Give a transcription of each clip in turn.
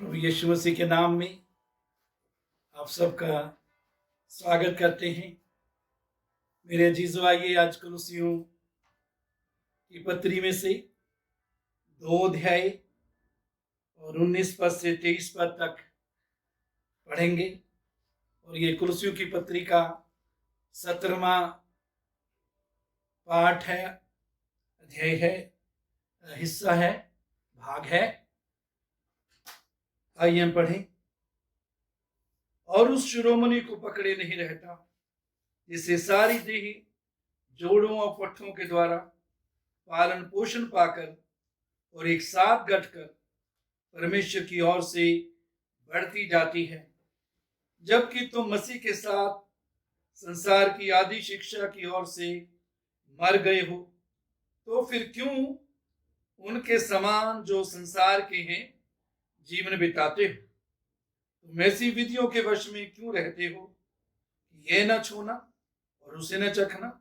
प्रभु यीशु मसीह के नाम में आप सबका स्वागत करते हैं। मेरे अजीजों, आइए आज कुलुस्सियों की पत्री में से 2 अध्याय और 19 पद से 23 पद तक पढ़ेंगे। और ये कुलुस्सियों की पत्री का 17वां पाठ है, अध्याय है, हिस्सा है, भाग है। आइए हम पढ़ें। और उस शिरोमणि को पकड़े नहीं रहता जिससे सारी देह जोड़ों और पट्टों के द्वारा पालन पोषण पाकर और एक साथ गठकर परमेश्वर की ओर से बढ़ती जाती है, जबकि तुम मसीह के साथ संसार की आदि शिक्षा की ओर से मर गए हो, तो फिर क्यों उनके समान जो संसार के हैं जीवन बिताते हो? तुम ऐसी विधियों के वश में क्यों रहते हो? ये न छूना और उसे न चखना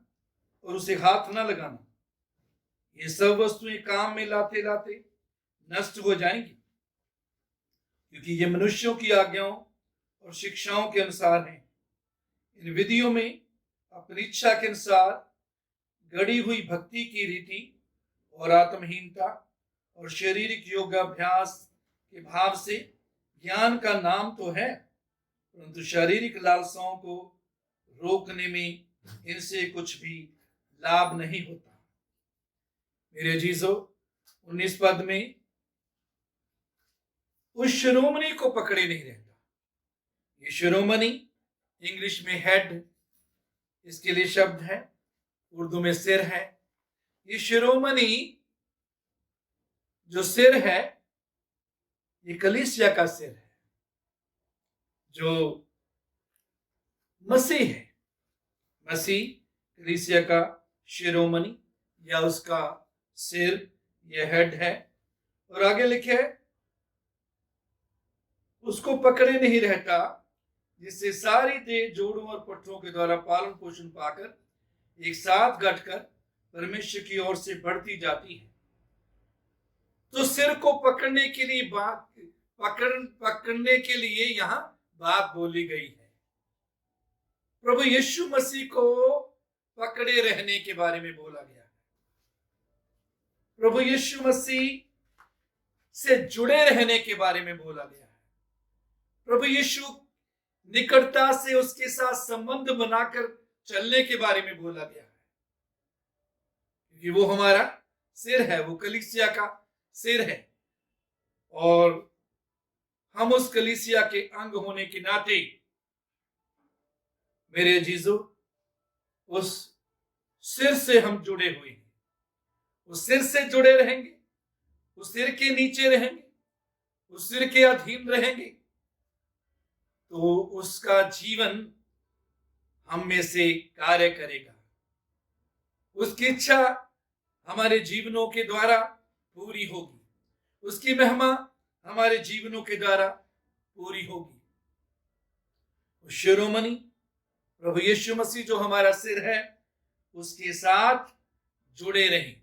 और उसे हाथ न लगाना। ये सब वस्तुएं काम में लाते लाते नष्ट हो जाएंगी, क्योंकि ये मनुष्यों की आज्ञाओं और शिक्षाओं के अनुसार हैं। इन विधियों में अपनी इच्छा के अनुसार गढ़ी हुई भक्ति की रीति और आत्महीनता और शारीरिक योगाभ्यास के भाव से ज्ञान का नाम तो है, परंतु शारीरिक लालसाओं को रोकने में इनसे कुछ भी लाभ नहीं होता। मेरे अजीजों, 19 पद में उस शिरोमणि को पकड़े नहीं रहता। ये शिरोमणि इंग्लिश में हेड इसके लिए शब्द है, उर्दू में सिर है। ये शिरोमणि जो सिर है, ये कलीसिया का सिर है, जो मसीह है। मसीह कलीसिया का शिरोमणि या उसका सिर, यह हेड है। और आगे लिखे है, उसको पकड़े नहीं रहता जिससे सारी देह जोड़ों और पट्टों के द्वारा पालन पोषण पाकर एक साथ गठकर परमेश्वर की ओर से बढ़ती जाती है। तो सिर को पकड़ने के लिए पकड़ने के लिए यहां बात बोली गई है। प्रभु यीशु मसीह को पकड़े रहने के बारे में बोला गया है। प्रभु यीशु मसीह से जुड़े रहने के बारे में बोला गया है। प्रभु यीशु निकटता से उसके साथ संबंध बनाकर चलने के बारे में बोला गया है, क्योंकि वो हमारा सिर है, वो कलीसिया का सिर है। और हम उस कलीसिया के अंग होने के नाते, मेरे अजीजों, उस सिर से हम जुड़े हुए हैं। उस सिर से जुड़े रहेंगे, उस सिर के नीचे रहेंगे, उस सिर के अधीन रहेंगे, तो उसका जीवन हम में से कार्य करेगा। उसकी इच्छा हमारे जीवनों के द्वारा पूरी होगी, उसकी महिमा हमारे जीवनों के द्वारा पूरी होगी। उस शिरोमणि प्रभु यीशु मसीह जो हमारा सिर है, उसके साथ जुड़े रहें।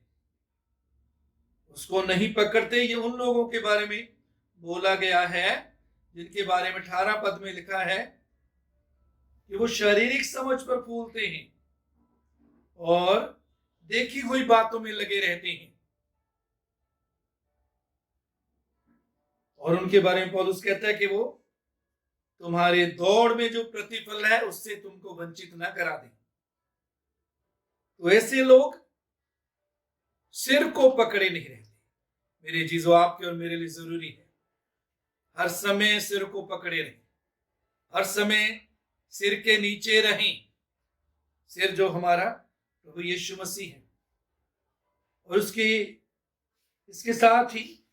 उसको नहीं पकड़ते, ये उन लोगों के बारे में बोला गया है जिनके बारे में 18 पद में लिखा है कि वो शारीरिक समझ पर फूलते हैं और देखी हुई बातों में लगे रहते हैं। और उनके बारे में पौलुस कहता है कि वो तुम्हारे दौड़ में जो प्रतिफल है उससे तुमको वंचित ना करा दें। तो ऐसे लोग सिर को पकड़े नहीं रहते। मेरे जीजो, आपके और मेरे लिए जरूरी है हर समय सिर को पकड़े रहें, हर समय सिर के नीचे रहें। सिर जो हमारा प्रभु यीशु मसीह है। और इसके साथ ही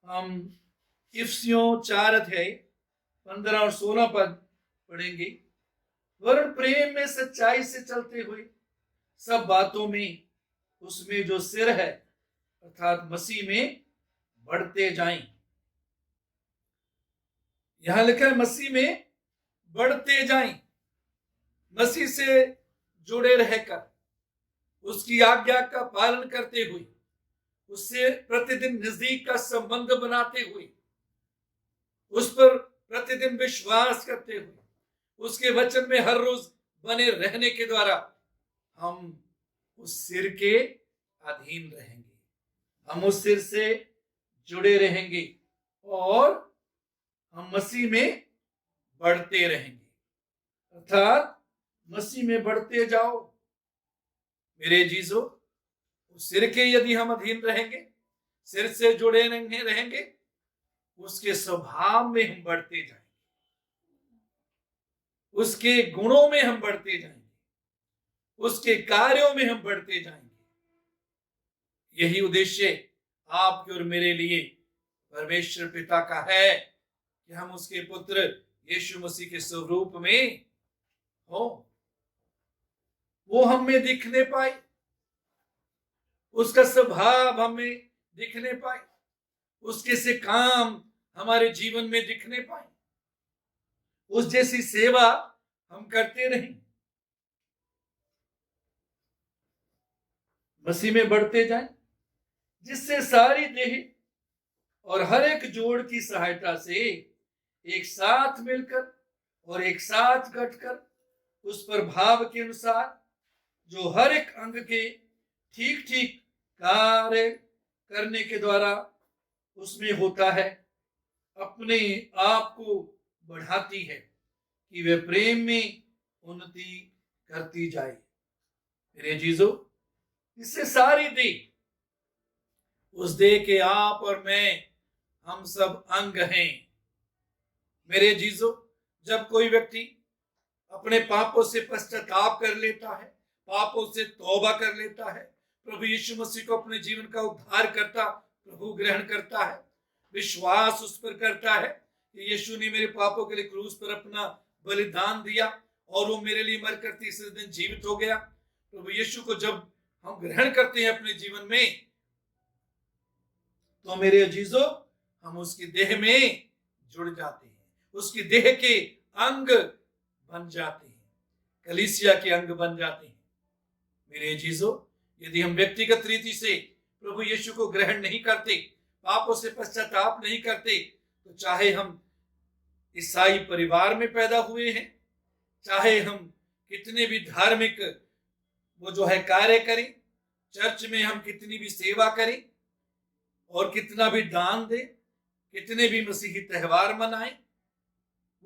हम इफिसियों 4 अध्याय 15 और 16 पद पढ़ेंगे। वरन प्रेम में सच्चाई से चलते हुए सब बातों में उसमें जो सिर है अर्थात मसीह में बढ़ते जाएं। यहां लिखा है मसीह में बढ़ते जाएं। मसीह से जुड़े रहकर, उसकी आज्ञा का पालन करते हुए, उससे प्रतिदिन नजदीक का संबंध बनाते हुए, उस पर प्रतिदिन विश्वास करते हुए, उसके वचन में हर रोज बने रहने के द्वारा हम उस सिर के अधीन रहेंगे, हम उस सिर से जुड़े रहेंगे और हम मसीह में बढ़ते रहेंगे। अर्थात मसीह में बढ़ते जाओ मेरे जीजो। उस सिर के यदि हम अधीन रहेंगे, सिर से जुड़े रहेंगे, उसके स्वभाव में हम बढ़ते जाएंगे, उसके गुणों में हम बढ़ते जाएंगे, उसके कार्यों में हम बढ़ते जाएंगे। यही उद्देश्य आपके और मेरे लिए परमेश्वर पिता का है कि हम उसके पुत्र यीशु मसीह के स्वरूप में हो, वो हम में दिखने पाए, उसका स्वभाव हमें दिखने पाए, उसके से काम हमारे जीवन में दिखने पाए, उस जैसी सेवा हम करते रहें, मसीह में बढ़ते जाएं, जिससे सारी देह और हर एक जोड़ की सहायता से एक साथ मिलकर और एक साथ घटकर उस प्रभाव के अनुसार जो हर एक अंग के ठीक ठीक कार्य करने के द्वारा उसमें होता है, अपने आप को बढ़ाती है कि वे प्रेम में उन्नति करती जाए। मेरे जीजो, इससे सारी देह, उस देह के आप और मैं, हम सब अंग हैं। मेरे जीजो, जब कोई व्यक्ति अपने पापों से पश्चाताप कर लेता है, पापों से तौबा कर लेता है, प्रभु यीशु मसीह को अपने जीवन का उद्धार करता प्रभु ग्रहण करता है, विश्वास उस पर करता है कि यीशु ने मेरे पापों के लिए क्रूस पर अपना बलिदान दिया और वो मेरे लिए मरकर तीसरे दिन जीवित हो गया। प्रभु यीशु को जब हम ग्रहण करते हैं अपने जीवन में, तो मेरे अजीजों, हम उसकी देह में जुड़ जाते हैं, उसकी देह के अंग बन जाते हैं, कलीसिया के अंग बन जाते हैं। मेरे अजीजों, यदि हम व्यक्तिगत रीति से प्रभु यीशु को ग्रहण नहीं करते, पापों से पश्चाताप नहीं करते, तो चाहे हम ईसाई परिवार में पैदा हुए हैं, चाहे हम कितने भी धार्मिक वो जो है कार्य करें, चर्च में हम कितनी भी सेवा करें और कितना भी दान दें, कितने भी मसीही त्यौहार मनाएं,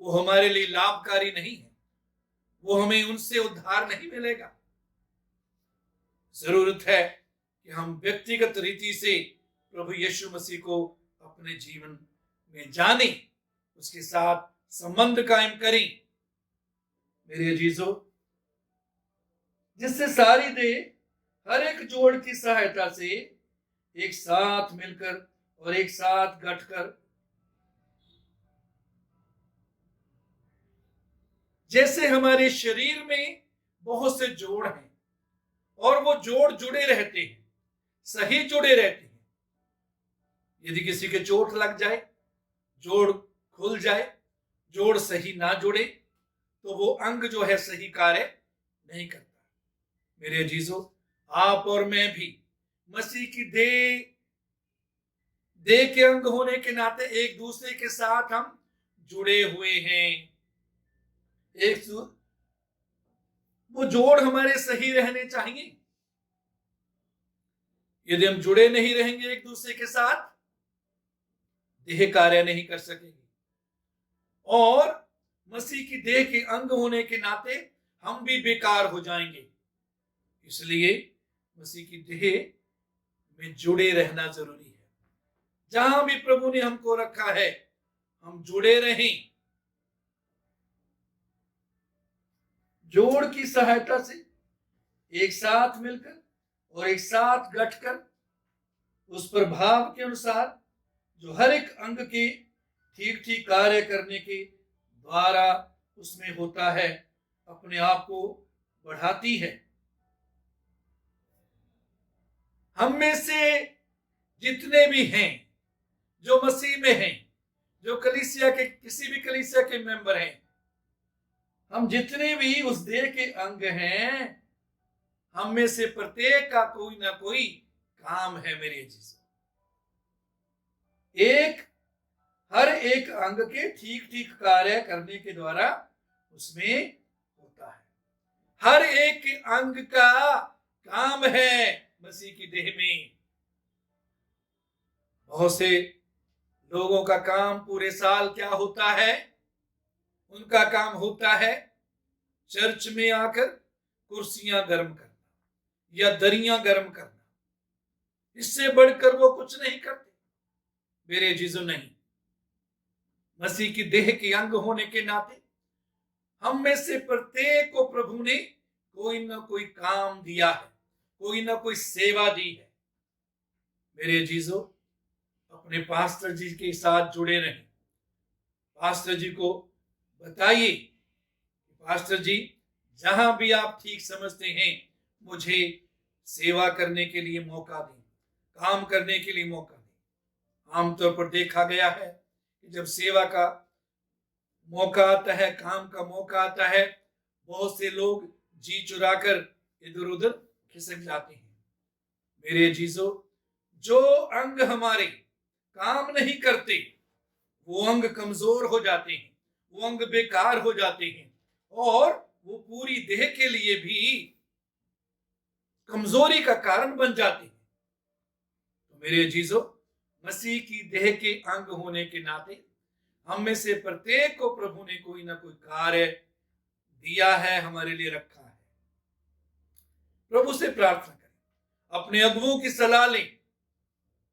वो हमारे लिए लाभकारी नहीं है, वो हमें उनसे उद्धार नहीं मिलेगा। जरूरत है कि हम व्यक्तिगत रीति से प्रभु यीशु मसीह को अपने जीवन में जानें, उसके साथ संबंध कायम करें। मेरे अजीजों, जिससे सारी देह हर एक जोड़ की सहायता से एक साथ मिलकर और एक साथ गठकर, जैसे हमारे शरीर में बहुत से जोड़ हैं और वो जोड़ जुड़े रहते हैं, सही जुड़े रहते हैं। यदि किसी के चोट लग जाए, जोड़ खुल जाए, जोड़ सही ना जुड़े, तो वो अंग जो है सही कार्य नहीं करता। मेरे अजीजों, आप और मैं भी मसीह की देह के अंग होने के नाते एक दूसरे के साथ हम जुड़े हुए हैं। वो जोड़ हमारे सही रहने चाहिए। यदि हम जुड़े नहीं रहेंगे एक दूसरे के साथ, देह कार्य नहीं कर सकेंगे और मसीह की देह के अंग होने के नाते हम भी बेकार हो जाएंगे। इसलिए मसीह की देह में जुड़े रहना जरूरी है। जहां भी प्रभु ने हमको रखा है, हम जुड़े रहें। जोड़ की सहायता से एक साथ मिलकर और एक साथ गठकर उस प्रभाव के अनुसार जो हर एक अंग के ठीक ठीक कार्य करने के द्वारा उसमें होता है, अपने आप को बढ़ाती है। हम में से जितने भी हैं जो मसीह में हैं, जो कलीसिया के किसी भी कलीसिया के मेंबर हैं, हम जितने भी उस देह के अंग हैं, हम में से प्रत्येक का कोई ना कोई काम है। मेरे जीसस, हर एक अंग के ठीक ठीक कार्य करने के द्वारा उसमें होता है। हर एक अंग का काम है मसीह की देह में। बहुत से लोगों का काम पूरे साल क्या होता है? उनका काम होता है चर्च में आकर कुर्सियां गर्म करना या दरियां गर्म करना। इससे बढ़कर वो कुछ नहीं करते। मेरे जीजो, नहीं। मसीह की देह के अंग होने के नाते हम में से प्रत्येक को प्रभु ने कोई ना कोई काम दिया है, कोई ना कोई सेवा दी है। मेरे जीजो, अपने पास्टर जी के साथ जुड़े रहें। पास्टर जी को बताइए, पास्टर जी जहां भी आप ठीक समझते हैं मुझे सेवा करने के लिए मौका दें, काम करने के लिए मौका दें। आमतौर पर देखा गया है कि जब सेवा का मौका आता है, काम का मौका आता है, बहुत से लोग जी चुराकर इधर उधर खिसक जाते हैं। मेरे जीजो, जो अंग हमारे काम नहीं करते वो अंग कमजोर हो जाते हैं, वो अंग बेकार हो जाते हैं और वो पूरी देह के लिए भी कमजोरी का कारण बन जाते हैं। तो मेरे जीजो, मसीह की देह के अंग होने के नाते हम में से प्रत्येक को प्रभु ने कोई ना कोई कार्य दिया है, हमारे लिए रखा है। प्रभु से प्रार्थना करें, अपने अगुवों की सलाह लें,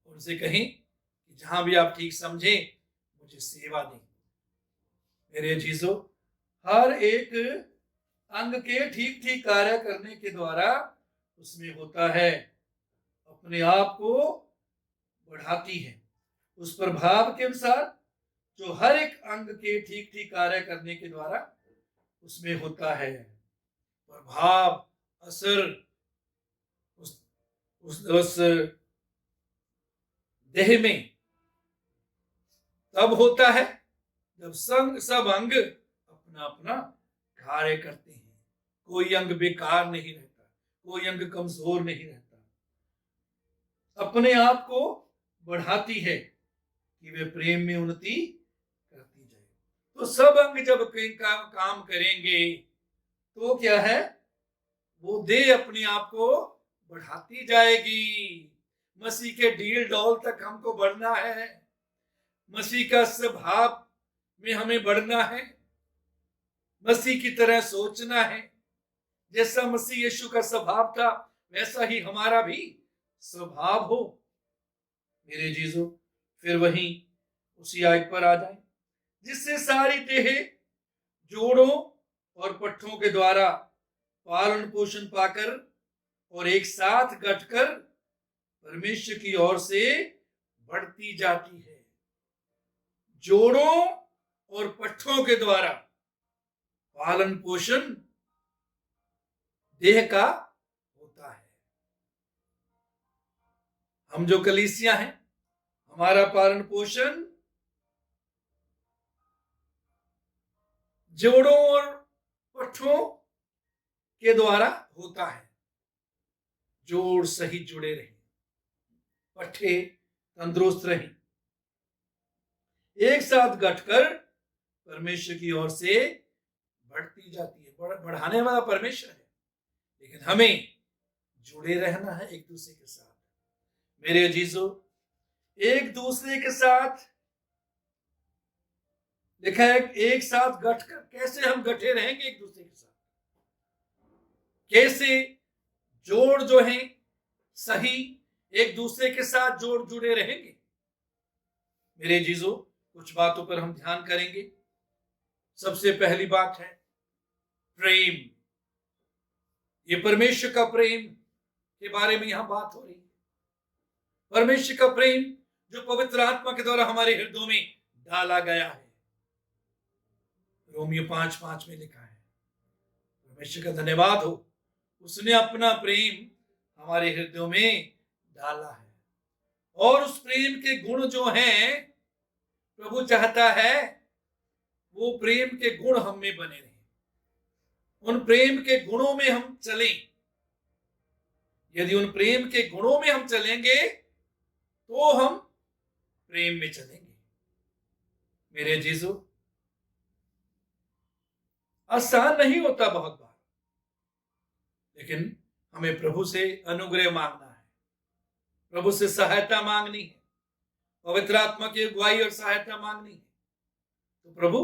उनसे कहें कि जहां भी आप ठीक समझें मुझे सेवा दें। मेरे जीजो, हर एक अंग के ठीक ठीक कार्य करने के द्वारा उसमें होता है, अपने आप को बढ़ाती है। उस प्रभाव के अनुसार जो हर एक अंग के ठीक ठीक कार्य करने के द्वारा उसमें होता है, प्रभाव असर उस देह में तब होता है जब सब अंग अपना अपना कार्य करते हैं। कोई अंग बेकार नहीं रहता, कोई अंग कमजोर नहीं रहता, अपने आप को बढ़ाती है कि वे प्रेम में उन्नति करती जाए। तो सब अंग जब काम करेंगे तो क्या है, वो देह अपने आप को बढ़ाती जाएगी। मसीह के ढील डौल तक हमको बढ़ना है, मसीह का स्वभाव में हमें बढ़ना है, मसीह की तरह सोचना है। जैसा मसीह यीशु का स्वभाव था वैसा ही हमारा भी स्वभाव हो। मेरे जीजो, फिर वहीं उसी आयत पर आ जाए, जिससे सारी देह जोड़ों और पट्टों के द्वारा पालन पोषण पाकर और एक साथ गठकर परमेश्वर की ओर से बढ़ती जाती है। जोड़ों और पट्टों के द्वारा पालन पोषण देह का होता है। हम जो कलीसिया हैं, हमारा पालन पोषण जोड़ों और पट्टों के द्वारा होता है। जोड़ सही जुड़े रहे, पट्टे तंदुरुस्त रहे, एक साथ गठकर परमेश्वर की ओर से बढ़ती जाती है। बढ़ाने वाला परमेश्वर है, लेकिन हमें जुड़े रहना है एक दूसरे के साथ। मेरे अजीजों, एक दूसरे के साथ लिखा है, एक साथ गठकर। कैसे हम गठे रहेंगे एक दूसरे के साथ? कैसे जोड़ जो है सही एक दूसरे के साथ जोड़ जुड़े रहेंगे? मेरे जीजो, कुछ बातों पर हम ध्यान करेंगे। सबसे पहली बात है प्रेम। ये परमेश्वर का प्रेम के बारे में यहां बात हो रही है। परमेश्वर का प्रेम जो पवित्र आत्मा के द्वारा हमारे हृदयों में डाला गया है। रोमियो 5:5 में लिखा है, परमेश्वर का धन्यवाद हो, उसने अपना प्रेम हमारे हृदयों में डाला है। और उस प्रेम के गुण जो हैं, प्रभु चाहता है वो प्रेम के गुण हम में बने रहें, उन प्रेम के गुणों में हम चलें। यदि उन प्रेम के गुणों में हम चलेंगे तो हम प्रेम में चलेंगे। मेरे जीजो, आसान नहीं होता बहुत बार, लेकिन हमें प्रभु से अनुग्रह मांगना है, प्रभु से सहायता मांगनी है, पवित्र आत्मा की अगुवाई और सहायता मांगनी है, तो प्रभु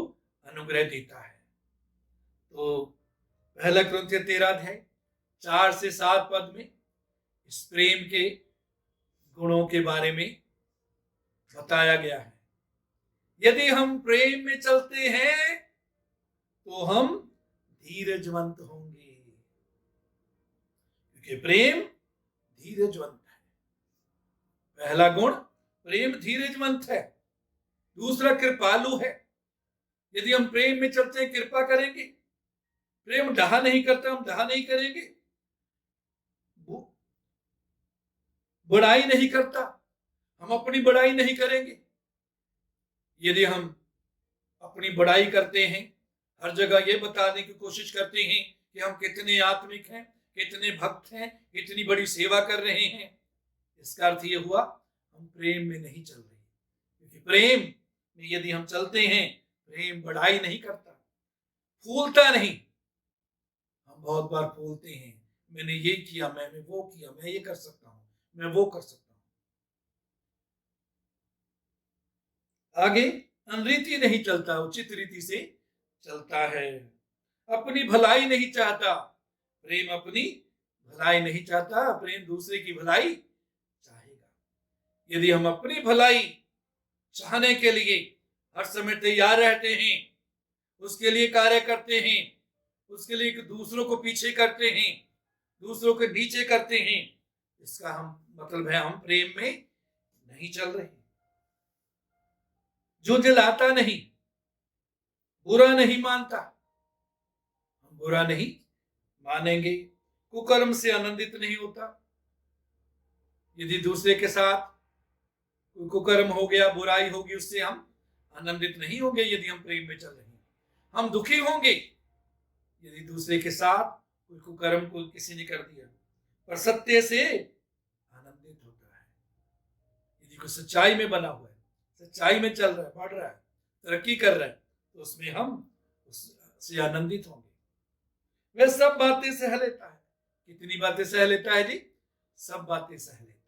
अनुग्रह देता है। तो पहला कुरिन्थियों 13 अध्याय 4 से 7 पद में इस प्रेम के गुणों के बारे में बताया गया है। यदि हम प्रेम में चलते हैं तो हम धीरजवंत होंगे, क्योंकि प्रेम धीरजवंत है। पहला गुण प्रेम धीरजवंत है। दूसरा कृपालु है। यदि हम प्रेम में चलते हैं, कृपा करेंगे। प्रेम डहा नहीं करता, हम डहा नहीं करेंगे। बड़ाई नहीं करता, हम अपनी बड़ाई नहीं करेंगे। यदि हम अपनी बड़ाई करते हैं, हर जगह ये बताने की कोशिश करते हैं कि हम कितने आत्मिक हैं, कितने भक्त हैं, कितनी बड़ी सेवा कर रहे हैं, इसका अर्थ ये हुआ हम प्रेम में नहीं चल रहे। क्योंकि प्रेम में यदि हम चलते हैं, प्रेम बड़ाई नहीं करता, फूलता नहीं। हम बहुत बार फूलते हैं, मैंने ये किया, मैंने वो किया, मैं ये कर सकता हूं, मैं वो कर सकता हूं। आगे अनरीति नहीं चलता, उचित रीति से चलता है। अपनी भलाई नहीं चाहता। प्रेम अपनी भलाई नहीं चाहता, प्रेम दूसरे की भलाई चाहेगा। यदि हम अपनी भलाई चाहने के लिए हर समय तैयार रहते हैं, उसके लिए कार्य करते हैं, उसके लिए दूसरों को पीछे करते हैं, दूसरों को नीचे करते हैं, इसका हम मतलब है हम प्रेम में नहीं चल रहे। जो जलाता नहीं, बुरा नहीं मानता, हम बुरा नहीं मानेंगे। कुकर्म से आनंदित नहीं होता। यदि दूसरे के साथ कोई कुकर्म हो गया, बुराई होगी, उससे हम आनंदित नहीं होंगे। यदि हम प्रेम में चल रहे हैं, हम दुखी होंगे यदि दूसरे के साथ कोई कुकर्म को किसी ने कर दिया, पर सत्य से आनंदित होता है। यदि कोई सच्चाई में बना हुआ है, सच्चाई में चल रहा है, बढ़ रहा है, तरक्की कर रहा है, तो उसमें हम उससे आनंदित होंगे। वह सब बातें सह लेता है। कितनी बातें सह लेता है जी? सब बातें सह लेता है।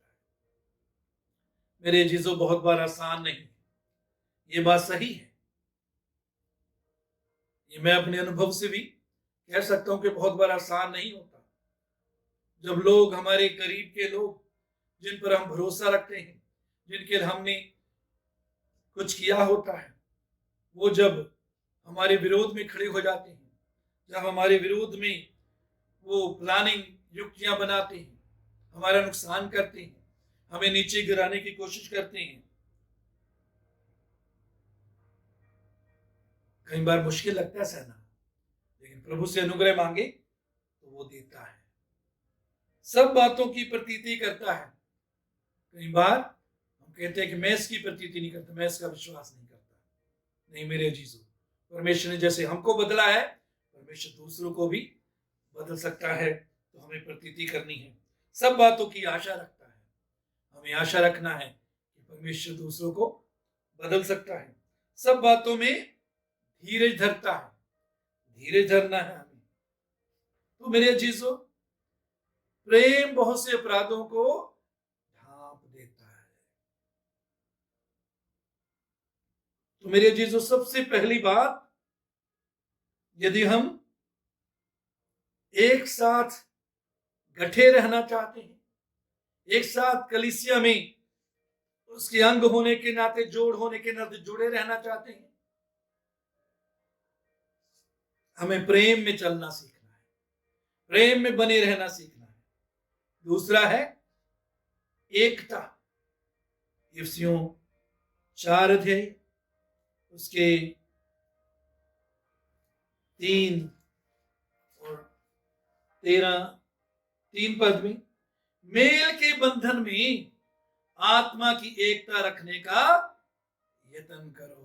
मेरे जीजो, बहुत बार आसान नहीं, ये बात सही है। ये मैं अपने अनुभव से भी कह सकता हूं कि बहुत बार आसान नहीं होता। जब लोग, हमारे करीब के लोग, जिन पर हम भरोसा रखते हैं, जिनके हमने कुछ किया होता है, वो जब हमारे विरोध में खड़े हो जाते हैं, जब हमारे विरोध में वो प्लानिंग, युक्तियां बनाते हैं, हमारा नुकसान करते हैं, हमें नीचे गिराने की कोशिश करते हैं, कई बार मुश्किल लगता है सहना, लेकिन प्रभु से अनुग्रह मांगे तो वो देता है। सब बातों की प्रतीति करता है। कई बार हम कहते हैं कि मैं इसकी प्रतीति नहीं करता, मैं इसका विश्वास नहीं करता। नहीं मेरे जीजो, परमेश्वर ने जैसे हमको बदला है, परमेश्वर दूसरों को भी बदल सकता है। तो हमें प्रतीति करनी है। सब बातों की आशा रखता है। हमें आशा रखना है कि परमेश्वर दूसरों को बदल सकता है। सब बातों में धीरज धरता है। धीरज धरना है हमें। तो मेरे जीजो, प्रेम बहुत से अपराधों को ढांप देता है। तो मेरे जीजो, सबसे पहली बात, यदि हम एक साथ गठे रहना चाहते हैं, एक साथ कलीसिया में उसके अंग होने के नाते, जोड़ होने के नाते जुड़े रहना चाहते हैं, हमें प्रेम में चलना सीखना है, प्रेम में बने रहना सीखना है। दूसरा है एकता। इफिसियों 4 अध्याय उसके 3 और 3 पद में, मेल के बंधन में आत्मा की एकता रखने का यत्न करो।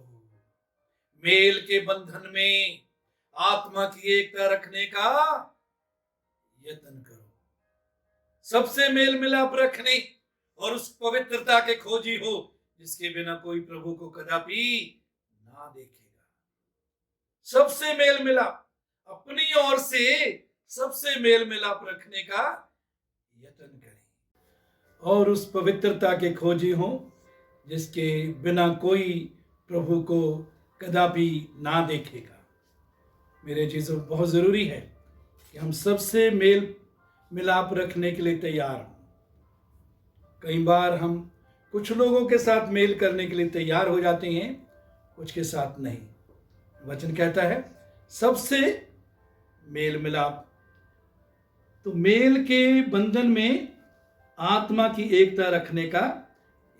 मेल के बंधन में आत्मा की एकता रखने का यत्न करो। सबसे मेल मिलाप रखने और उस पवित्रता के खोजी हो जिसके बिना कोई प्रभु को कदापि ना देखेगा। सबसे मेल मिलाप, अपनी ओर से सबसे मेल मिलाप रखने का यत्न करें और उस पवित्रता के खोजी हों जिसके बिना कोई प्रभु को कदापि ना देखेगा। मेरे चीज़ों, बहुत ज़रूरी है कि हम सबसे मेल मिलाप रखने के लिए तैयार हों। कई बार हम कुछ लोगों के साथ मेल करने के लिए तैयार हो जाते हैं, कुछ के साथ नहीं। वचन कहता है सबसे मेल मिलाप। तो मेल के बंधन में आत्मा की एकता रखने का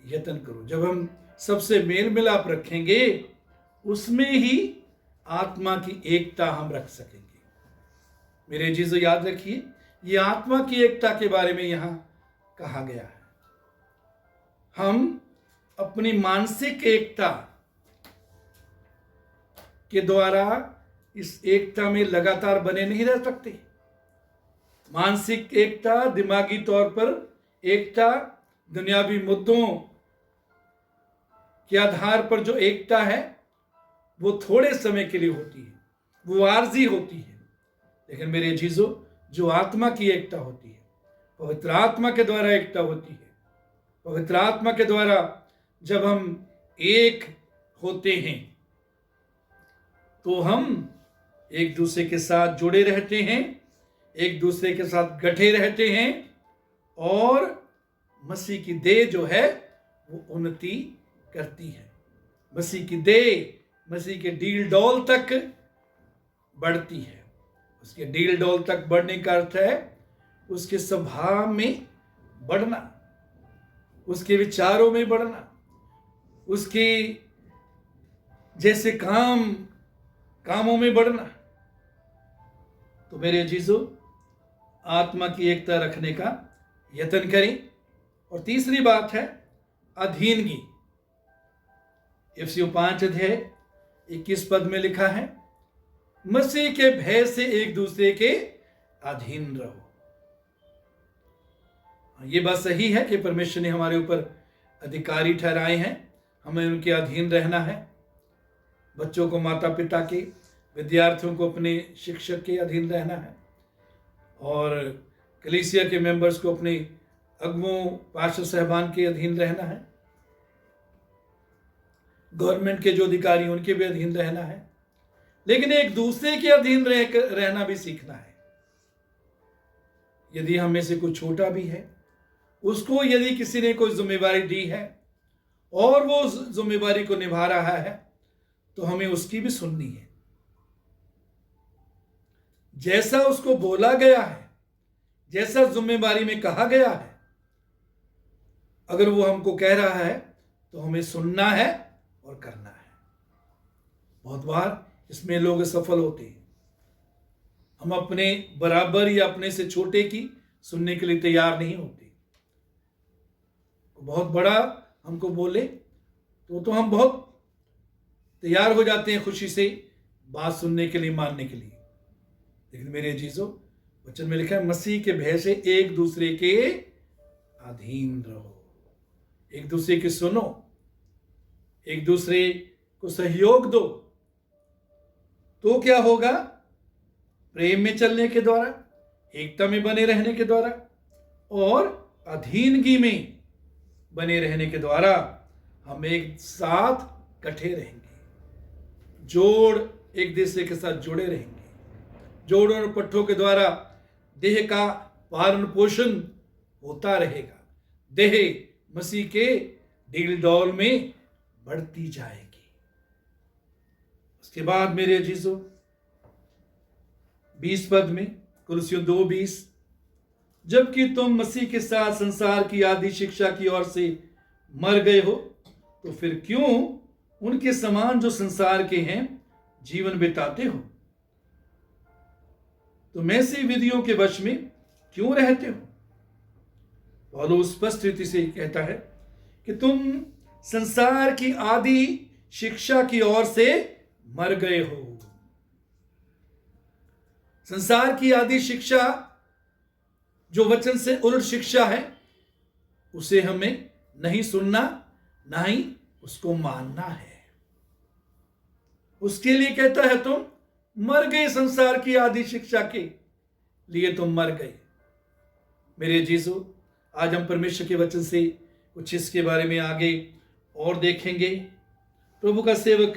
यत्न करो। जब हम सबसे मेल मिलाप रखेंगे, उसमें ही आत्मा की एकता हम रख सकेंगे। मेरे चीज़ों, याद रखिए, ये आत्मा की एकता के बारे में यहां कहा गया है। हम अपनी मानसिक एकता के द्वारा इस एकता में लगातार बने नहीं रह सकते। मानसिक एकता, दिमागी तौर पर एकता, दुनियावी मुद्दों के आधार पर जो एकता है वो थोड़े समय के लिए होती है, वो आर्जी होती है। लेकिन मेरे अजीजों, जो आत्मा की एकता होती है, पवित्र आत्मा के द्वारा एकता होती है, पवित्र आत्मा के द्वारा जब हम एक होते हैं तो हम एक दूसरे के साथ जुड़े रहते हैं, एक दूसरे के साथ गठे रहते हैं और मसीह की देह जो है वो उन्नति करती है। मसीह की देह, मसीह के डील डौल तक बढ़ती है। उसके डील डौल तक बढ़ने का अर्थ है उसके स्वभाव में बढ़ना, उसके विचारों में बढ़ना, उसके जैसे कामों में बढ़ना। तो मेरे अजीजों, आत्मा की एकता रखने का यत्न करें। और तीसरी बात है अधीनगी। इफिसियों 5 अध्याय 21 पद में लिखा है, मसीह के भय से एक दूसरे के अधीन रहो। ये बात सही है कि परमेश्वर ने हमारे ऊपर अधिकारी ठहराए हैं, हमें उनके अधीन रहना है। बच्चों को माता पिता के, विद्यार्थियों को अपने शिक्षक के अधीन रहना है और कलीसिया के मेंबर्स को अपने अगुओं, पास्टर साहबान के अधीन रहना है। गवर्नमेंट के जो अधिकारी उनके भी अधीन रहना है। लेकिन एक दूसरे के अधीन रहना भी सीखना है। यदि हम में से कोई छोटा भी है, उसको यदि किसी ने कोई जिम्मेवारी दी है और वो जिम्मेवारी को निभा रहा है तो हमें उसकी भी सुननी है। जैसा उसको बोला गया है, जैसा जिम्मेवारी में कहा गया है, अगर वो हमको कह रहा है तो हमें सुनना है और करना है। बहुत बार इसमें लोग सफल होते हैं। हम अपने बराबर या अपने से छोटे की सुनने के लिए तैयार नहीं होते। बहुत बड़ा हमको बोले तो हम बहुत तैयार हो जाते हैं खुशी से बात सुनने के लिए, मानने के लिए। लेकिन मेरे अजीजों, वचन में लिखा है मसीह के भय से एक दूसरे के अधीन रहो। एक दूसरे की सुनो, एक दूसरे को सहयोग दो। तो क्या होगा? प्रेम में चलने के द्वारा, एकता में बने रहने के द्वारा और अधीनगी में बने रहने के द्वारा हम एक साथ इकट्ठे रहेंगे। जोड़ एक दूसरे के साथ जुड़े रहेंगे। जोड़ और पट्टों के द्वारा देह का पालन पोषण होता रहेगा। देह मसीह के डील डौल में बढ़ती जाएगी। उसके बाद मेरे अजीजों, 20 पद में, कुलसियों 2:20, जबकि तुम मसीह के साथ संसार की आदि शिक्षा की ओर से मर गए हो, तो फिर क्यों उनके समान जो संसार के हैं जीवन बिताते हो? तुम ऐसी विधियों के वश में क्यों रहते हो? पौलुस स्पष्ट रीति से कहता है कि तुम संसार की आदि शिक्षा की ओर से मर गए हो। संसार की आदि शिक्षा जो वचन से उलट शिक्षा है, उसे हमें नहीं सुनना, ना ही उसको मानना है। उसके लिए कहता है तुम मर गए, संसार की आदि शिक्षा के लिए तुम मर गए। मेरे जीसू, आज हम परमेश्वर के वचन से कुछ इसके बारे में आगे और देखेंगे। प्रभु का सेवक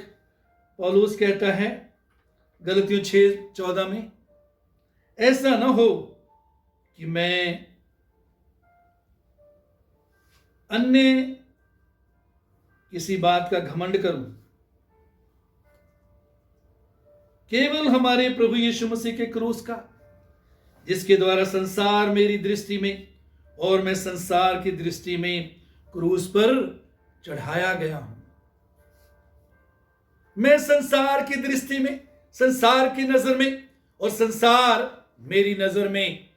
पौलुस कहता है गलतियों 6:14 में, ऐसा न हो कि मैं अन्य किसी बात का घमंड करूं, केवल हमारे प्रभु यीशु मसीह के क्रूस का, जिसके द्वारा संसार मेरी दृष्टि में और मैं संसार की दृष्टि में क्रूस पर चढ़ाया गया हूं। मैं संसार की दृष्टि में, संसार की नजर में और संसार मेरी नजर में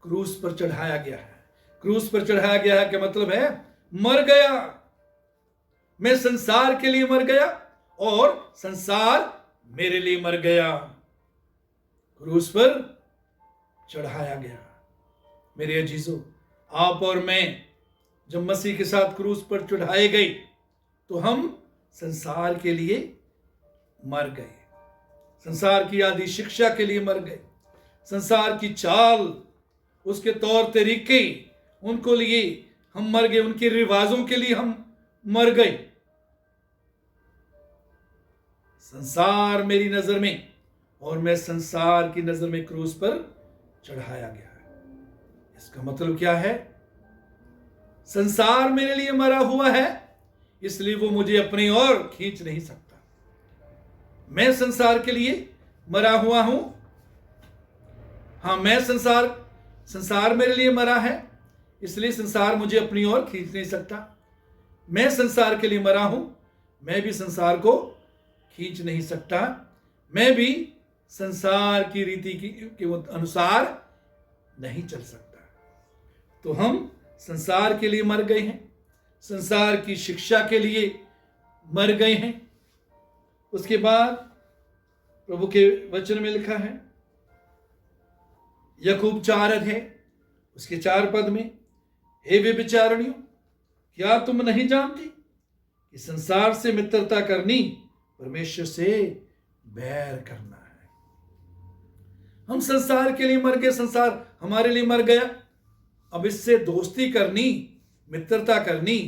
क्रूस पर चढ़ाया गया है। क्रूस पर चढ़ाया गया है क्या मतलब है? मर गया। मैं संसार के लिए मर गया और संसार मेरे लिए मर गया। क्रूस पर चढ़ाया गया। मेरे अजीजों, आप और मैं जब मसीह के साथ क्रूस पर चढ़ाए गए तो हम संसार के लिए मर गए, संसार की आदि शिक्षा के लिए मर गए, संसार की चाल, उसके तौर तरीके, उनको लिए हम मर गए, उनके रिवाजों के लिए हम मर गए। संसार मेरी नजर में और मैं संसार की नजर में क्रूस पर चढ़ाया गया है। इसका मतलब क्या है? संसार मेरे लिए मरा हुआ है, इसलिए वो मुझे अपनी ओर खींच नहीं सकता। मैं संसार के लिए मरा हुआ हूं। हाँ, मैं संसार मेरे लिए मरा है, इसलिए संसार मुझे अपनी ओर खींच नहीं सकता। मैं संसार के लिए मरा हूं, मैं भी संसार को खींच नहीं सकता। मैं भी संसार की रीति के अनुसार नहीं चल सकता। तो हम संसार के लिए मर गए हैं, संसार की शिक्षा के लिए मर गए हैं। उसके बाद प्रभु के वचन में लिखा है, याकूब 4 उसके 4 पद में, हे व्यभिचारिणियों, क्या तुम नहीं जानती कि संसार से मित्रता करनी परमेश्वर से बैर करना है। हम संसार के लिए मर गए, संसार हमारे लिए मर गया। अब इससे दोस्ती करनी, मित्रता करनी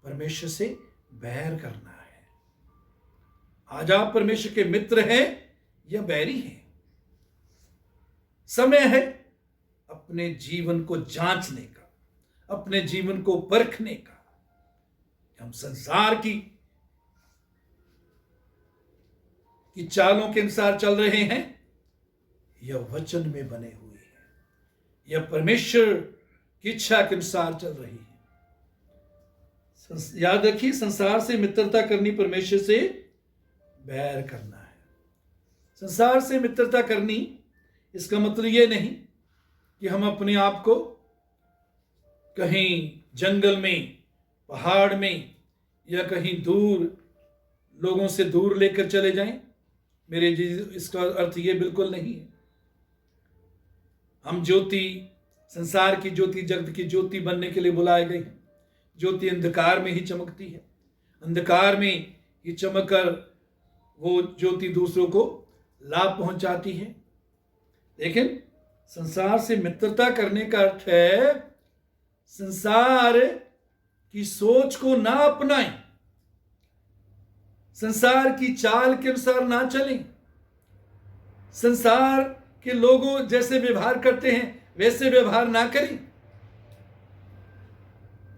परमेश्वर से बैर करना है। आज आप परमेश्वर के मित्र हैं या बैरी हैं? समय है अपने जीवन को जांचने का, अपने जीवन को परखने का। हम संसार की चालों के अनुसार चल रहे हैं या वचन में बने हुए हैं, या परमेश्वर की इच्छा के अनुसार चल रही है। याद रखिए, संसार से मित्रता करनी परमेश्वर से बैर करना है। संसार से मित्रता करनी इसका मतलब यह नहीं कि हम अपने आप को कहीं जंगल में, पहाड़ में या कहीं दूर लोगों से दूर लेकर चले जाएं। मेरे जी, इसका अर्थ ये बिल्कुल नहीं है। हम ज्योति, संसार की ज्योति, जगत की ज्योति बनने के लिए बुलाए गए हैं। ज्योति अंधकार में ही चमकती है, अंधकार में ही चमककर वो ज्योति दूसरों को लाभ पहुंचाती है। लेकिन संसार से मित्रता करने का अर्थ है संसार की सोच को ना अपनाएं, संसार की चाल के अनुसार ना चलें, संसार के लोगों जैसे व्यवहार करते हैं वैसे व्यवहार ना करें।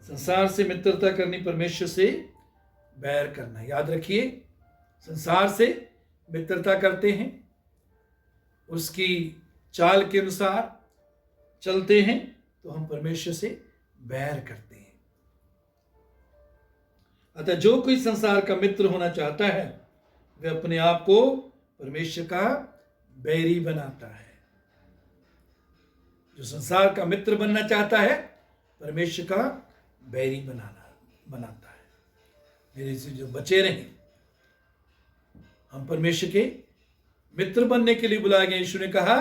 संसार से मित्रता करनी परमेश्वर से बैर करना। याद रखिए, संसार से मित्रता करते हैं, उसकी चाल के अनुसार चलते हैं, तो हम परमेश्वर से बैर करते हैं। अतः जो कोई संसार का मित्र होना चाहता है वह अपने आप को परमेश्वर का बैरी बनाता है। जो संसार का मित्र बनना चाहता है परमेश्वर का बैरी बनाता है। मेरे से जो बचे रहें, हम परमेश्वर के मित्र बनने के लिए बुलाए गए। यीशु ने कहा,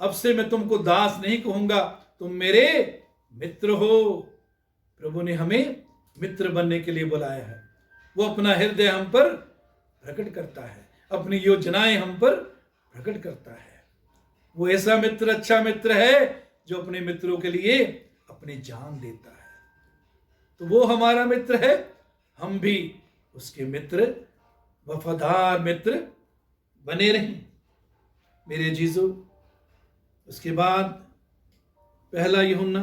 अब से मैं तुमको दास नहीं कहूंगा, तुम मेरे मित्र हो। प्रभु ने हमें मित्र बनने के लिए बुलाया है। वो अपना हृदय हम पर प्रकट करता है, अपनी योजनाएं हम पर प्रकट करता है। वो ऐसा मित्र, अच्छा मित्र है जो अपने मित्रों के लिए अपनी जान देता है। तो वो हमारा मित्र है, हम भी उसके मित्र, वफादार मित्र बने रहें मेरे जीजो। उसके बाद पहला यूहन्ना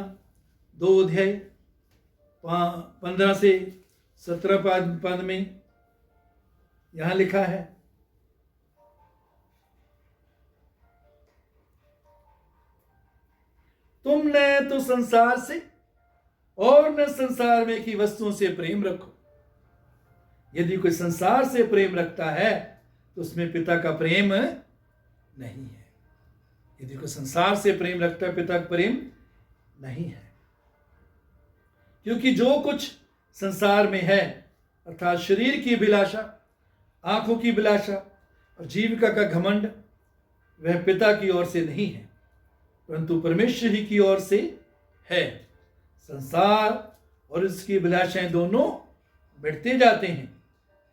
2 अध्याय 15 से 17 पद में यहां लिखा है, तुम न तो संसार से और न संसार में की वस्तुओं से प्रेम रखो। यदि कोई संसार से प्रेम रखता है तो उसमें पिता का प्रेम नहीं है। यदि कोई संसार से प्रेम रखता है, पिता का प्रेम नहीं है। क्योंकि जो कुछ संसार में है, अर्थात शरीर की अभिलाषा, आंखों की अभिलाषा और जीविका का घमंड, वह पिता की ओर से नहीं है, परंतु परमेश्वर ही की ओर से है। संसार और इसकी अभिलाषाएं दोनों बढ़ते जाते हैं,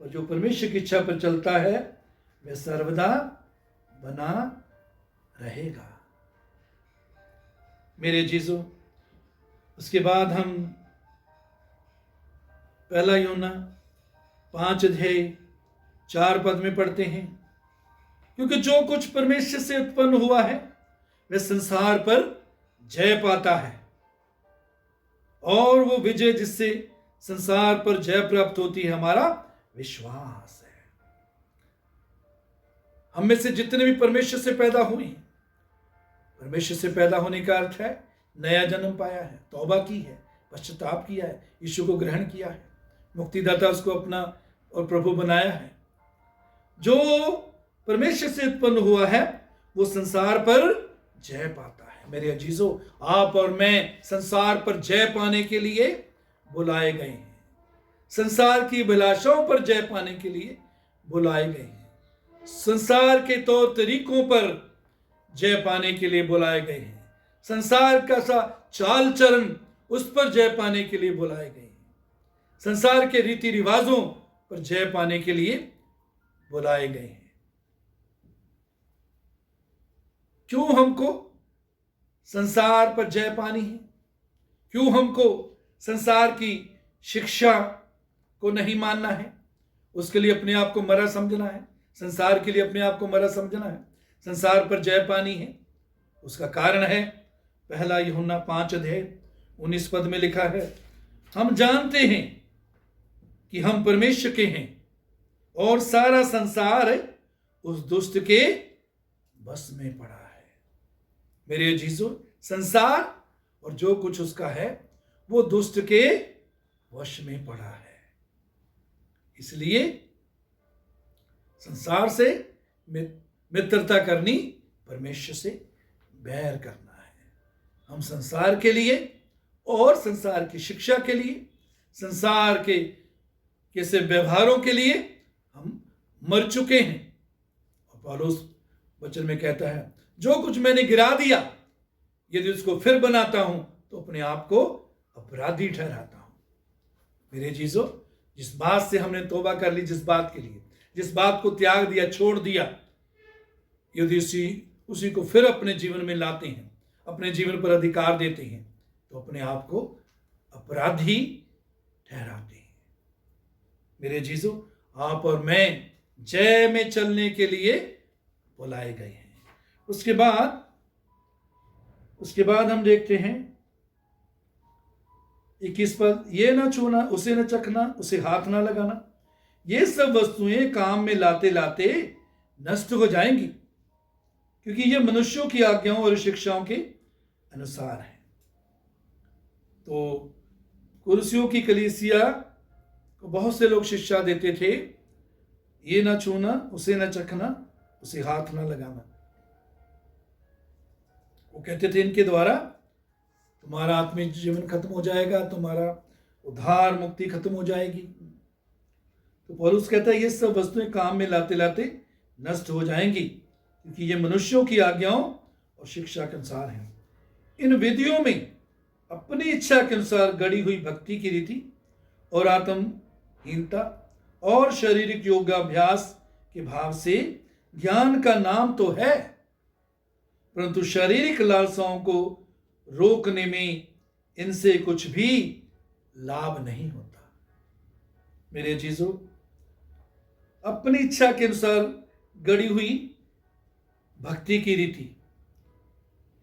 और जो परमेश्वर की इच्छा पर चलता है वह सर्वदा बना रहेगा मेरे जीजो। उसके बाद हम पहला यूहन्ना 5 अध्याय 4 पद में पढ़ते हैं, क्योंकि जो कुछ परमेश्वर से उत्पन्न हुआ है वह संसार पर जय पाता है, और वो विजय जिससे संसार पर जय प्राप्त होती है हमारा विश्वास है। हम में से जितने भी परमेश्वर से पैदा हुए हैं, परमेश्वर से पैदा होने का अर्थ है नया जन्म पाया है, तौबा की है, पश्चाताप किया है, यीशु को ग्रहण किया है, मुक्तिदाता उसको अपना और प्रभु बनाया है। जो परमेश्वर से उत्पन्न हुआ है वो संसार पर जय पाता है मेरे अजीजों। आप और मैं संसार पर जय पाने के लिए बुलाए गए हैं, संसार की अभिलाषाओं पर जय पाने के लिए बुलाए गए हैं, संसार के तौर तरीकों पर जय पाने के लिए बुलाए गए हैं, संसार का सा चाल चलन उस पर जय पाने के लिए बुलाए गए हैं, संसार के रीति रिवाजों पर जय पाने के लिए बुलाए गए हैं। क्यों हमको संसार पर जय पानी है? क्यों हमको संसार की शिक्षा को नहीं मानना है? उसके लिए अपने आप को मरा समझना है, संसार के लिए अपने आप को मरा समझना है, संसार पर जय पानी है। उसका कारण है पहला यूहन्ना 5 अध्याय 19 पद में लिखा है, हम जानते हैं कि हम परमेश्वर के हैं और सारा संसार उस दुष्ट के बस में पड़ा है। मेरे अजीजों, संसार और जो कुछ उसका है वो दुष्ट के वश में पड़ा है। इसलिए संसार से मित्रता करनी परमेश्वर से बैर करना है। हम संसार के लिए और संसार की शिक्षा के लिए, संसार के कैसे व्यवहारों के लिए हम मर चुके हैं। और पौलुस वचन में कहता है, जो कुछ मैंने गिरा दिया यदि उसको फिर बनाता हूं तो अपने आप को अपराधी ठहराता हूं। मेरे जीजो, जिस बात से हमने तौबा कर ली, जिस बात के लिए, जिस बात को त्याग दिया, छोड़ दिया, यदि उसी को फिर अपने जीवन में लाते हैं, अपने जीवन पर अधिकार देते हैं, तो अपने आप को अपराधी ठहराते हैं। मेरे जीजो, आप और मैं जय में चलने के लिए बुलाए गए हैं। उसके बाद हम देखते हैं 21 पद, ये न छूना, उसे न चखना, उसे हाथ ना लगाना, ये सब वस्तुएं काम में लाते लाते नष्ट हो जाएंगी, क्योंकि ये मनुष्यों की आज्ञाओं और शिक्षाओं के अनुसार है। तो कुर्सियों की कलीसिया को बहुत से लोग शिक्षा देते थे, ये ना छूना, उसे न चखना, उसे हाथ ना लगाना। वो कहते थे इनके द्वारा तुम्हारा आत्मिक जीवन खत्म हो जाएगा, तुम्हारा उद्धार मुक्ति खत्म हो जाएगी। तो पौलुस कहता है ये सब वस्तुएं काम में लाते लाते नष्ट हो जाएंगी, क्योंकि ये मनुष्यों की आज्ञाओं और शिक्षा के अनुसार हैं। इन विधियों में अपनी इच्छा के अनुसार गढ़ी हुई भक्ति की रीति और आत्महीनता और शारीरिक योगाभ्यास के भाव से ज्ञान का नाम तो है, परंतु शारीरिक लालसाओं को रोकने में इनसे कुछ भी लाभ नहीं होता। मेरे अजीजों, अपनी इच्छा के अनुसार गढ़ी हुई भक्ति की रीति,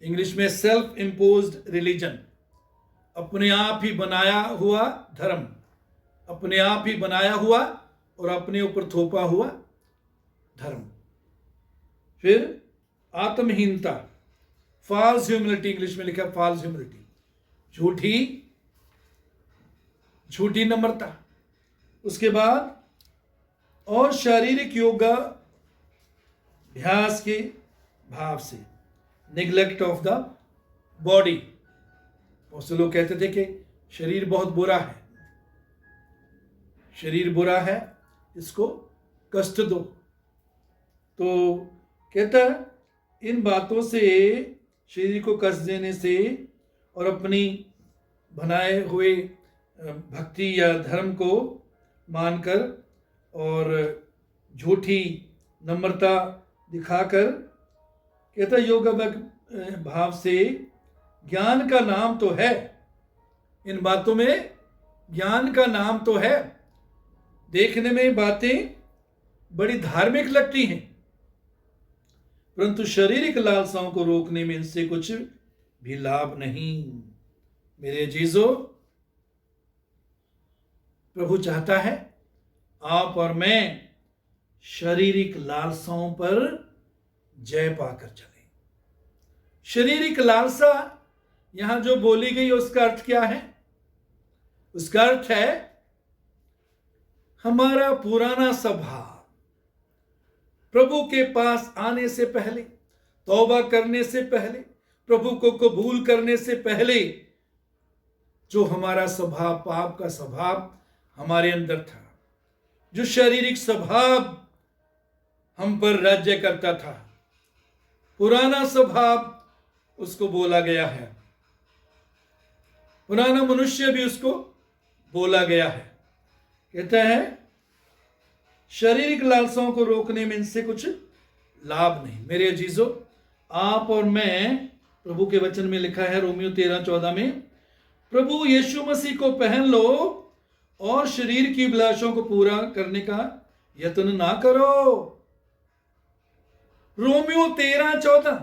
इंग्लिश में सेल्फ इम्पोज्ड रिलीजन, अपने आप ही बनाया हुआ धर्म, अपने आप ही बनाया हुआ और अपने ऊपर थोपा हुआ धर्म। फिर आत्महीनता, फॉल्स ह्यूमिलिटी, इंग्लिश में लिखा फॉल्स ह्यूमिलिटी, झूठी नम्रता। उसके बाद और शारीरिक योगाभ्यास के भाव से निग्लेक्ट ऑफ द बॉडी। बहुत से लोग कहते थे कि शरीर बहुत बुरा है, शरीर बुरा है, इसको कष्ट दो। तो कहता है इन बातों से, शरीर को कष्ट देने से और अपनी बनाए हुए भक्ति या धर्म को मानकर और झूठी नम्रता दिखाकर, कहता योग भाव से ज्ञान का नाम तो है, इन बातों में ज्ञान का नाम तो है, देखने में बातें बड़ी धार्मिक लगती हैं, परंतु शारीरिक लालसाओं को रोकने में इनसे कुछ भी लाभ नहीं। मेरे अजीजों, प्रभु चाहता है आप और मैं शारीरिक लालसाओं पर जय पाकर चलें। शारीरिक लालसा यहां जो बोली गई उसका अर्थ क्या है? उसका अर्थ है हमारा पुराना स्वभाव, प्रभु के पास आने से पहले, तौबा करने से पहले, प्रभु को कबूल करने से पहले जो हमारा स्वभाव, पाप का स्वभाव हमारे अंदर था, जो शारीरिक स्वभाव हम पर राज्य करता था, पुराना स्वभाव उसको बोला गया है, पुराना मनुष्य भी उसको बोला गया है। कहता है शारीरिक लालसाओं को रोकने में इनसे कुछ लाभ नहीं। मेरे अजीजों, आप और मैं, प्रभु के वचन में लिखा है रोमियो 13:14 में, प्रभु यीशु मसीह को पहन लो और शरीर की अभिलाषाओं को पूरा करने का यत्न ना करो। रोमियो 13:14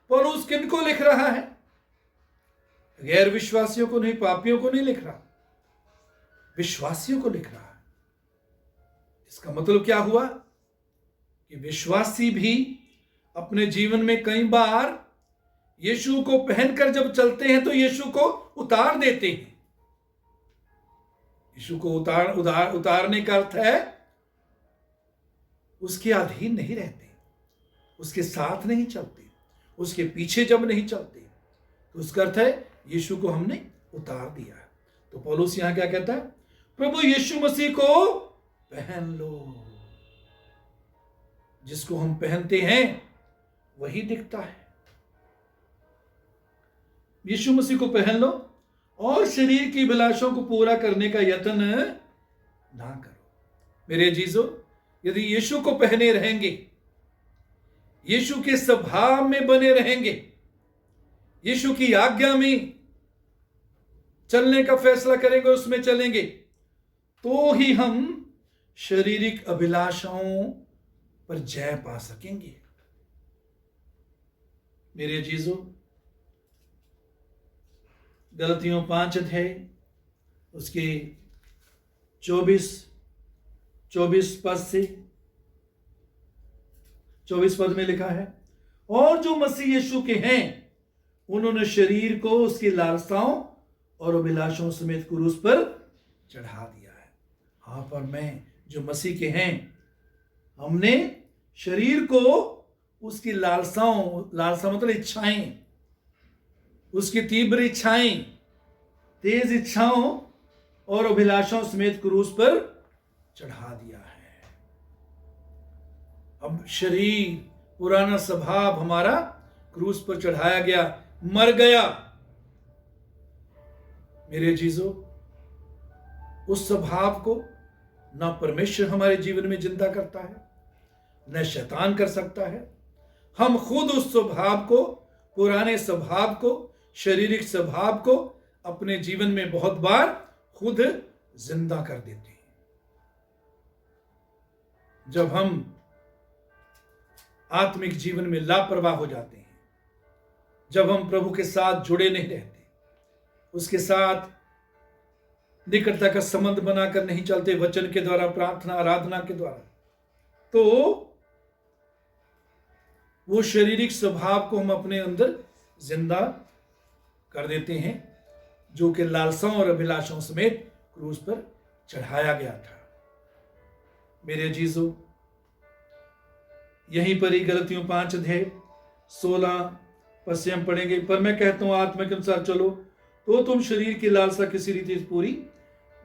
पौलुस किनको लिख रहा है? गैर विश्वासियों को नहीं, पापियों को नहीं लिख रहा, विश्वासियों को लिख रहा है। इसका मतलब क्या हुआ कि विश्वासी भी अपने जीवन में कई बार यीशु को पहनकर जब चलते हैं तो यीशु को उतार देते हैं। यीशु को उतारने का अर्थ है उसके अधीन नहीं रहते, उसके साथ नहीं चलते, उसके पीछे जब नहीं चलते, तो उसका अर्थ है यीशु को हमने उतार दिया है। तो पौलुस यहां क्या कहता है? प्रभु यीशु मसीह को पहन लो। जिसको हम पहनते हैं वही दिखता है। यीशु मसीह को पहन लो और शरीर की अभिलाषाओं को पूरा करने का यत्न ना करो। मेरे अजीजों, यदि यीशु को पहने रहेंगे, यीशु के स्वभाव में बने रहेंगे, यीशु की आज्ञा में चलने का फैसला करेंगे, उसमें चलेंगे, तो ही हम शारीरिक अभिलाषाओं पर जय पा सकेंगे। मेरे अजीजों, गलतियों 5 अध्याय उसके 24 पद से 24 पद में लिखा है, और जो मसीह यीशु के हैं उन्होंने शरीर को उसकी लालसाओं और अभिलाषाओं समेत क्रूस पर चढ़ा दिया है। हाँ, पर मैं जो मसीह के हैं, हमने शरीर को उसकी लालसा मतलब इच्छाएं, उसकी तीव्र इच्छाएं, तेज इच्छाओं और अभिलाषाओं समेत क्रूस पर चढ़ा दिया है। अब शरीर, पुराना स्वभाव हमारा क्रूस पर चढ़ाया गया, मर गया। मेरे जीजो, उस स्वभाव को ना परमेश्वर हमारे जीवन में जिंदा करता है, न शैतान कर सकता है। हम खुद उस स्वभाव को, पुराने स्वभाव को, शारीरिक स्वभाव को अपने जीवन में बहुत बार खुद जिंदा कर देते हैं। जब हम आत्मिक जीवन में लापरवाह हो जाते हैं, जब हम प्रभु के साथ जुड़े नहीं रहते, उसके साथ निकटता का संबंध बनाकर नहीं चलते, वचन के द्वारा, प्रार्थना, आराधना के द्वारा, तो वो शारीरिक स्वभाव को हम अपने अंदर जिंदा कर देते हैं, जो कि लालसाओं और अभिलाषाओं समेत क्रूस पर चढ़ाया गया था। मेरे अजीजों, यहीं पर ही गलतियों 5:16 से हम पढ़ेंगे। पर मैं कहता हूं, आत्मा के अनुसार चलो तो तुम शरीर की लालसा किसी रीति से पूरी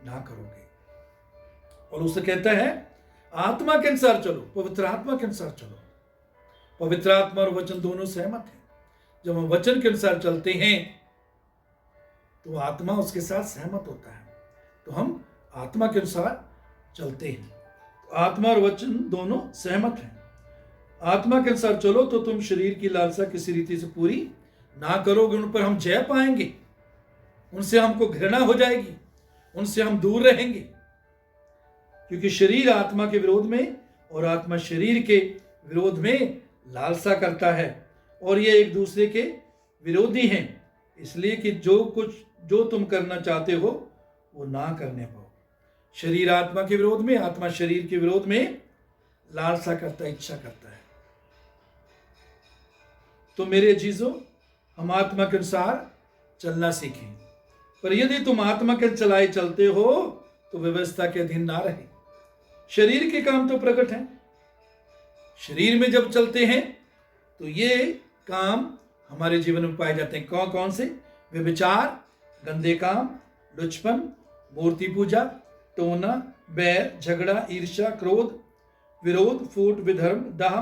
ना करोगे। और उससे कहता है आत्मा के अनुसार चलो, पवित्र आत्मा के अनुसार चलो। पवित्र आत्मा और वचन दोनों सहमत हैं। जब हम वचन के अनुसार चलते हैं तो आत्मा उसके साथ सहमत होता है, तो हम आत्मा के अनुसार चलते हैं। तो आत्मा और वचन दोनों सहमत हैं। आत्मा के अनुसार चलो तो तुम शरीर की लालसा किसी रीति से पूरी ना करोगे। उन पर हम जय पाएंगे, उनसे हमको घृणा हो जाएगी, उनसे हम दूर रहेंगे, क्योंकि शरीर आत्मा के विरोध में और आत्मा शरीर के विरोध में लालसा करता है, और ये एक दूसरे के विरोधी हैं, इसलिए कि जो तुम करना चाहते हो वो ना करने पाओ। शरीर आत्मा के विरोध में, आत्मा शरीर के विरोध में लालसा करता है, इच्छा करता है। तो मेरे अजीजों, हम आत्मा के अनुसार चलना सीखें। पर यदि तुम आत्मा के चलाए चलते हो तो व्यवस्था के अधीन ना रहे। शरीर के काम तो प्रकट हैं। शरीर में जब चलते हैं तो ये काम हमारे जीवन में पाए जाते हैं। कौन कौन से? व्यभिचार, गंदे काम, लुचपन, मूर्ति पूजा, टोना, बैर, झगड़ा, ईर्ष्या, क्रोध, विरोध, फूट, विधर्म, दाह,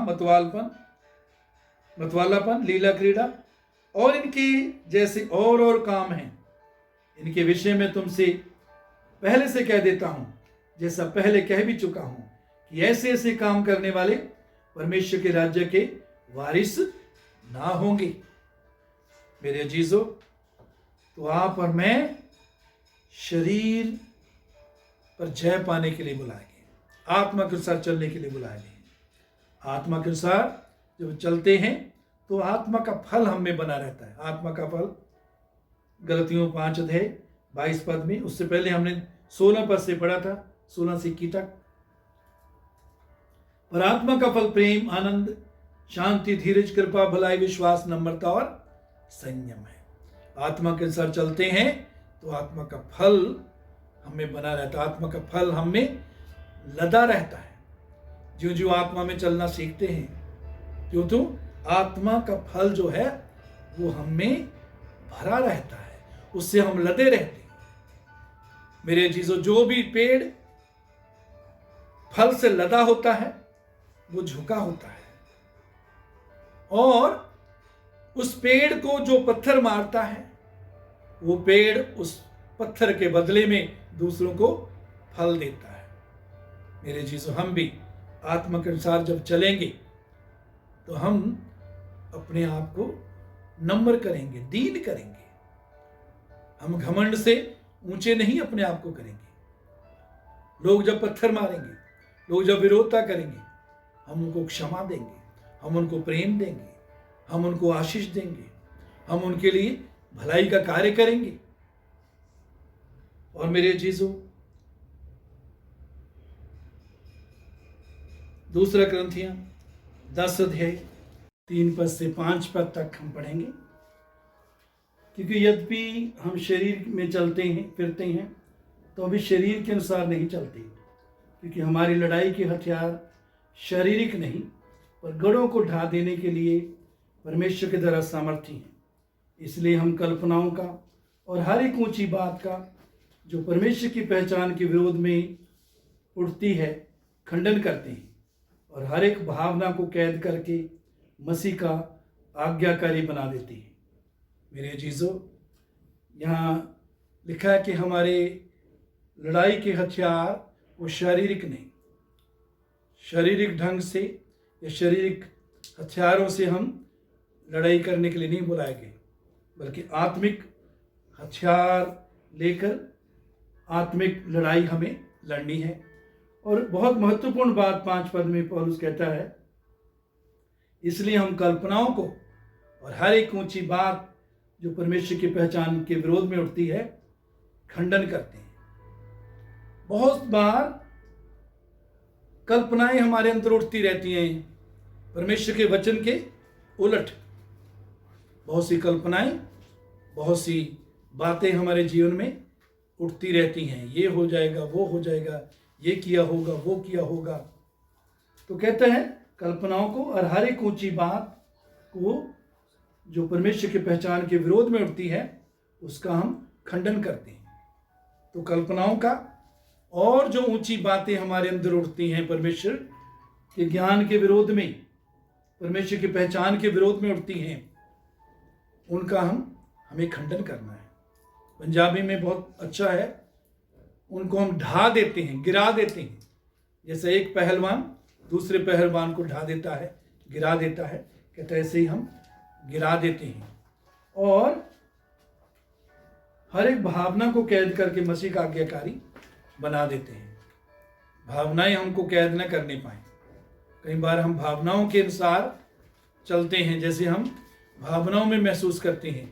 मतवालापन, लीला क्रीड़ा और इनके जैसे और काम हैं। इनके विषय में तुमसे पहले से कह देता हूं, जैसा पहले कह भी चुका हूं, कि ऐसे ऐसे काम करने वाले परमेश्वर के राज्य के वारिस ना होंगे। मेरे अजीजों, तो आप और मैं शरीर पर जय पाने के लिए बुलाए गए, आत्मा के अनुसार चलने के लिए बुलाए गए। आत्मा के अनुसार जब चलते हैं तो आत्मा का फल हम में बना रहता है। आत्मा का फल गलतियों 5:22 में, उससे पहले हमने 16 से पढ़ा था, 16 से 21 तक। पर आत्मा का फल प्रेम, आनंद, शांति, धीरज, कृपा, भलाई, विश्वास, नम्रता और संयम है। आत्मा के अनुसार चलते हैं तो आत्मा का फल हमें बना रहता है, आत्मा का फल हमें लदा रहता है। जो जो आत्मा में चलना सीखते हैं, क्यों तो आत्मा का फल जो है वो हमें भरा रहता है, उससे हम लदे रहते हैं। मेरे चीजों, जो भी पेड़ फल से लदा होता है वो झुका होता है, और उस पेड़ को जो पत्थर मारता है वो पेड़ उस पत्थर के बदले में दूसरों को फल देता है। मेरे चीजों, हम भी आत्मा के अनुसार जब चलेंगे तो हम अपने आप को नम्र करेंगे, दीन करेंगे। हम घमंड से ऊंचे नहीं अपने आप को करेंगे। लोग जब पत्थर मारेंगे, लोग जब विरोधता करेंगे, हम उनको क्षमा देंगे, हम उनको प्रेम देंगे, हम उनको आशीष देंगे, हम उनके लिए भलाई का कार्य करेंगे। और मेरे अजीजों, 2 कुरिन्थियों 10:3 से 5 तक हम पढ़ेंगे। क्योंकि यद्यपि हम शरीर में चलते हैं, फिरते हैं, तो अभी शरीर के अनुसार नहीं चलते, क्योंकि हमारी लड़ाई के हथियार शारीरिक नहीं पर गढ़ों को ढा देने के लिए परमेश्वर के द्वारा सामर्थ्य हैं। इसलिए हम कल्पनाओं का और हर एक ऊंची बात का जो परमेश्वर की पहचान के विरोध में उठती है खंडन करते हैं, और हर एक भावना को कैद करके मसीह का आज्ञाकारी बना देते हैं। मेरे अजीजों, यहाँ लिखा है कि हमारे लड़ाई के हथियार वो शारीरिक नहीं, शारीरिक ढंग से या शारीरिक हथियारों से हम लड़ाई करने के लिए नहीं बुलाए गए, बल्कि आत्मिक हथियार लेकर आत्मिक लड़ाई हमें लड़नी है। और बहुत महत्वपूर्ण बात 5 पद में पौलुस कहता है, इसलिए हम कल्पनाओं को और हर एक ऊंची बात जो परमेश्वर की पहचान के विरोध में उठती है खंडन करते हैं। बहुत बार कल्पनाएं हमारे अंदर उठती रहती हैं परमेश्वर के वचन के उलट। बहुत सी कल्पनाएं, बहुत सी बातें हमारे जीवन में उठती रहती हैं, ये हो जाएगा, वो हो जाएगा, ये किया होगा, वो किया होगा। तो कहते हैं कल्पनाओं को और हर एक ऊंची बात को जो परमेश्वर की पहचान के विरोध में उठती है उसका हम खंडन करते हैं। तो कल्पनाओं का और जो ऊंची बातें हमारे अंदर उठती हैं परमेश्वर के ज्ञान के विरोध में, परमेश्वर की पहचान के विरोध में उठती हैं, उनका हमें खंडन करना है। पंजाबी में बहुत अच्छा है, उनको हम ढा देते हैं, गिरा देते हैं। जैसे एक पहलवान दूसरे पहलवान को ढा देता है, गिरा देता है, कहते ऐसे ही हम गिरा देते हैं। और हर एक भावना को कैद करके मसीह का आज्ञाकारी बना देते हैं। भावनाएं हमको कैद न करने पाए। कई बार हम भावनाओं के अनुसार चलते हैं, जैसे हम भावनाओं में महसूस करते हैं,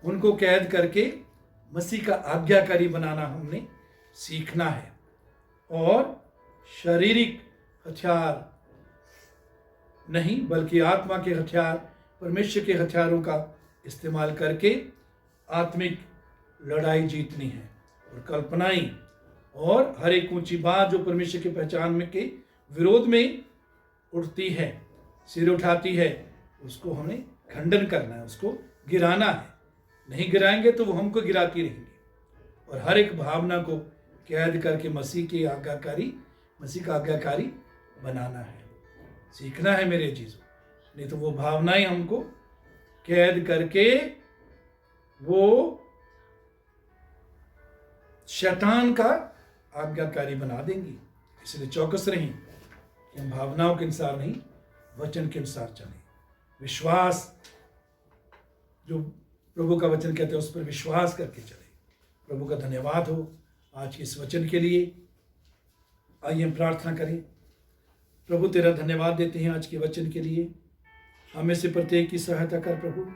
उनको कैद करके मसीह का आज्ञाकारी बनाना हमने सीखना है। और शारीरिक हथियार नहीं, बल्कि आत्मा के हथियार, परमेश्वर के हथियारों का इस्तेमाल करके आत्मिक लड़ाई जीतनी है। और कल्पनाएं और हर एक ऊंची बात जो परमेश्वर की पहचान में के विरोध में उठती है, सिर उठाती है, उसको हमें खंडन करना है, उसको गिराना है। नहीं गिराएंगे तो वो हमको गिराती रहेंगे। और हर एक भावना को कैद करके मसीह का आज्ञाकारी बनाना है, सीखना है मेरे चीज़ों। नहीं तो वो भावनाएं हमको कैद करके वो शैतान का आज्ञाकारी बना देंगी। इसलिए चौकस रहें कि हम भावनाओं के अनुसार नहीं, वचन के अनुसार चलें। विश्वास, जो प्रभु का वचन कहते हैं, उस पर विश्वास करके चलें। प्रभु का धन्यवाद हो आज के इस वचन के लिए। आइए हम प्रार्थना करें। प्रभु तेरा धन्यवाद देते हैं आज के वचन के लिए। हमें से प्रत्येक की सहायता कर प्रभु।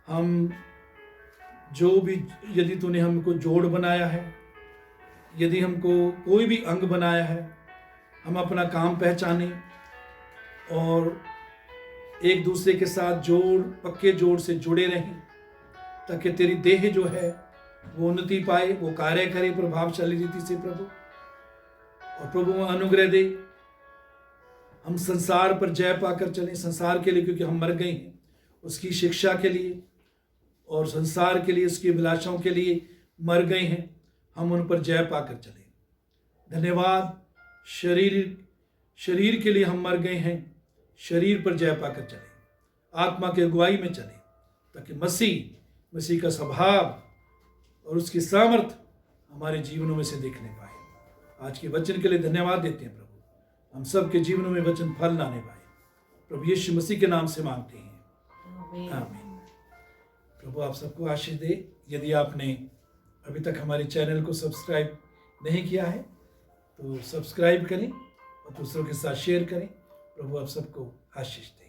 हम जो भी, यदि तूने हमको जोड़ बनाया है, यदि हमको कोई भी अंग बनाया है, हम अपना काम पहचाने और एक दूसरे के साथ पक्के जोड़ से जुड़े रहें, ताकि तेरी देह जो है वो उन्नति पाए, वो कार्य करे प्रभावशाली रीति से प्रभु। और प्रभु अनुग्रह दे, हम संसार पर जय पाकर चलें। संसार के लिए क्योंकि हम मर गए हैं, उसकी शिक्षा के लिए और संसार के लिए, उसकी अभिलाषाओं के लिए मर गए हैं, हम उन पर जय पाकर चलें। धन्यवाद। शरीर के लिए हम मर गए हैं, शरीर पर जय पाकर चलें, आत्मा की अगुवाई में चलें, ताकि मसीह का स्वभाव और उसकी सामर्थ हमारे जीवनों में से देखने पाए। आज के वचन के लिए धन्यवाद देते हैं प्रभु। हम सब के जीवनों में वचन फल लाने पाए, प्रभु यीशु मसीह के नाम से मांगते हैं, आमीन। प्रभु आप सबको आशीष दे। यदि आपने अभी तक हमारे चैनल को सब्सक्राइब नहीं किया है तो सब्सक्राइब करें और दूसरों के साथ शेयर करें। प्रभु आप सबको आशीष दे।